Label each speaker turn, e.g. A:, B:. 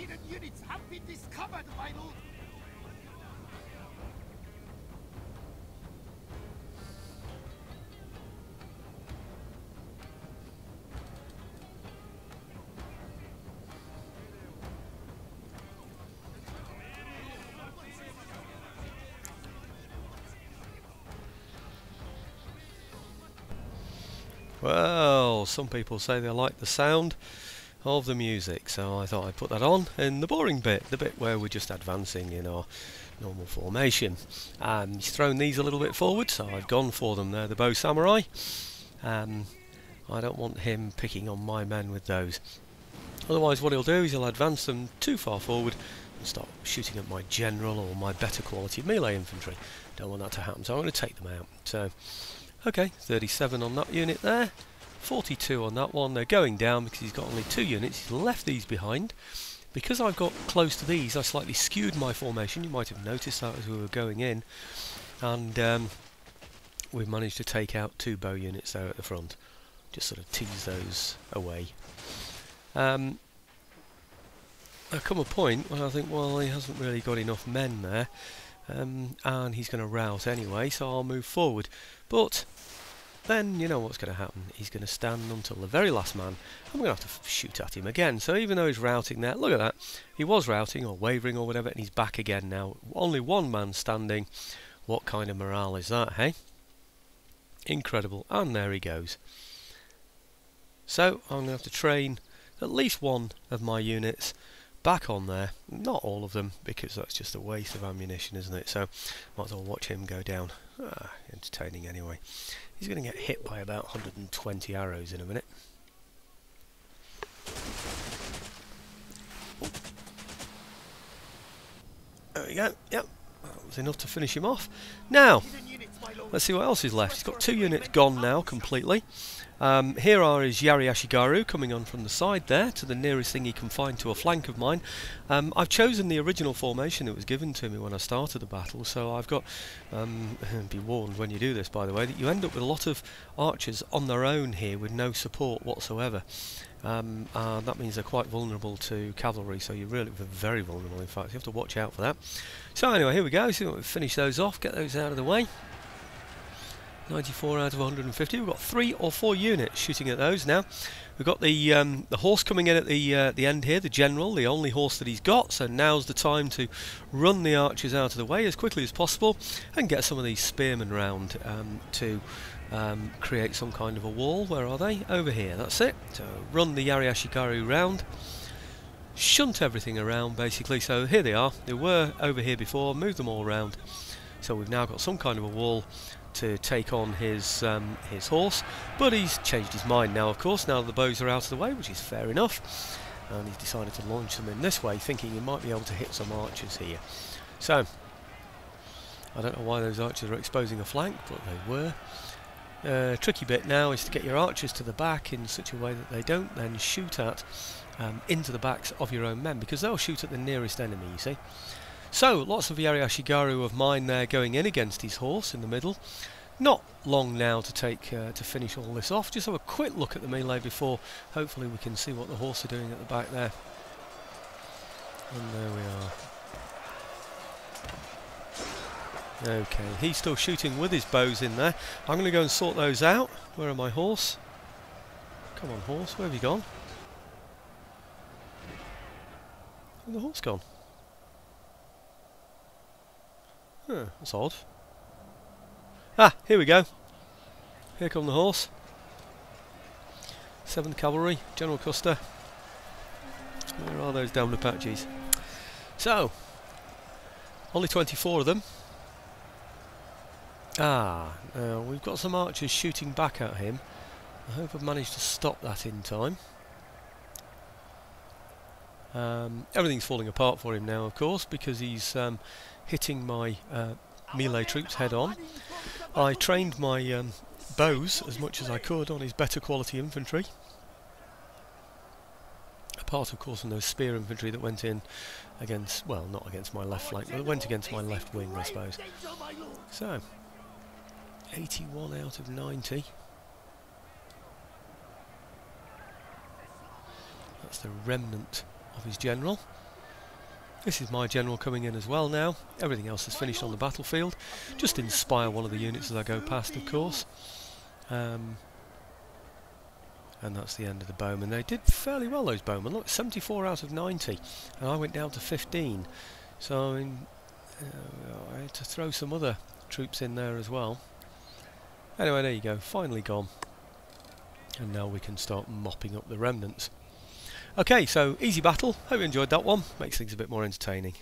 A: Hidden units have been discovered, my lord.
B: Well, some people say they like the sound of the music, so I thought I'd put that on in the boring bit, the bit where we're just advancing in our normal formation. He's thrown these a little bit forward, so I've gone for them. They're the bow samurai. I don't want him picking on my men with those. Otherwise what he'll do is he'll advance them too far forward and start shooting at my general or my better quality melee infantry. Don't want that to happen, so I'm going to take them out. So, okay, 37 on that unit there, 42 on that one. They're going down because he's got only 2 units. He's left these behind. Because I've got close to these, I slightly skewed my formation. You might have noticed that as we were going in. And we've managed to take out 2 bow units there at the front. Just sort of tease those away. There come a point when I think, well, he hasn't really got enough men there. And he's going to rout anyway, so I'll move forward. But then you know what's going to happen. He's going to stand until the very last man. I'm going to have to shoot at him again. So even though he's routing there, look at that. He was routing or wavering or whatever, and he's back again now. Only 1 man standing. What kind of morale is that, hey? Incredible. And there he goes. So I'm going to have to train at least 1 of my units back on there. Not all of them, because that's just a waste of ammunition, isn't it? So might as well watch him go down. Entertaining anyway. He's going to get hit by about 120 arrows in a minute. Oh. There we go. Yep, that was enough to finish him off. Now, let's see what else is left. He's got 2 units gone now completely. Here are his Yari Ashigaru coming on from the side there to the nearest thing he can find to a flank of mine. I've chosen the original formation that was given to me when I started the battle, so I've got, be warned when you do this by the way, that you end up with a lot of archers on their own here with no support whatsoever. That means they're quite vulnerable to cavalry, so you're really very vulnerable in fact, you have to watch out for that. So anyway, here we go, so we'll finish those off, get those out of the way. 94 out of 150. We've got 3 or 4 units shooting at those now. We've got the horse coming in at the end here, the general, the only horse that he's got. So now's the time to run the archers out of the way as quickly as possible and get some of these spearmen round to create some kind of a wall. Where are they? Over here. That's it. So run the Yari Ashikaru round. Shunt everything around basically. So here they are. They were over here before. Move them all around. So we've now got some kind of a wall to take on his horse, but he's changed his mind now, of course, now the bows are out of the way, which is fair enough, and he's decided to launch them in this way, thinking he might be able to hit some archers here. So, I don't know why those archers are exposing a flank, but they were. Tricky bit now is to get your archers to the back in such a way that they don't then shoot at into the backs of your own men, because they'll shoot at the nearest enemy, you see. So, lots of Yari Ashigaru of mine there going in against his horse in the middle. Not long now to take to finish all this off. Just have a quick look at the melee before hopefully we can see what the horse are doing at the back there. And there we are. Okay, he's still shooting with his bows in there. I'm going to go and sort those out. Where are my horse? Come on horse, where have you gone? Where's the horse gone? Huh, that's odd. Ah, here we go. Here come the horse. 7th Cavalry, General Custer. Where are those damned Apaches? So, only 24 of them. Ah, now we've got some archers shooting back at him. I hope I've managed to stop that in time. Everything's falling apart for him now, of course, because he's hitting my melee troops head on. I trained my bows as much as I could on his better quality infantry. Apart, of course, from those spear infantry that went in against, well, not against my left flank, but it went against my left wing, I suppose. So, 81 out of 90. That's the remnant of his general. This is my general coming in as well now. Everything else is finished on the battlefield. Just inspire one of the units as I go past, of course. And that's the end of the bowmen. They did fairly well, those bowmen. Look, 74 out of 90, and I went down to 15. So I mean, I had to throw some other troops in there as well. Anyway, there you go, finally gone. And now we can start mopping up the remnants. Okay, so easy battle. Hope you enjoyed that one. Makes things a bit more entertaining.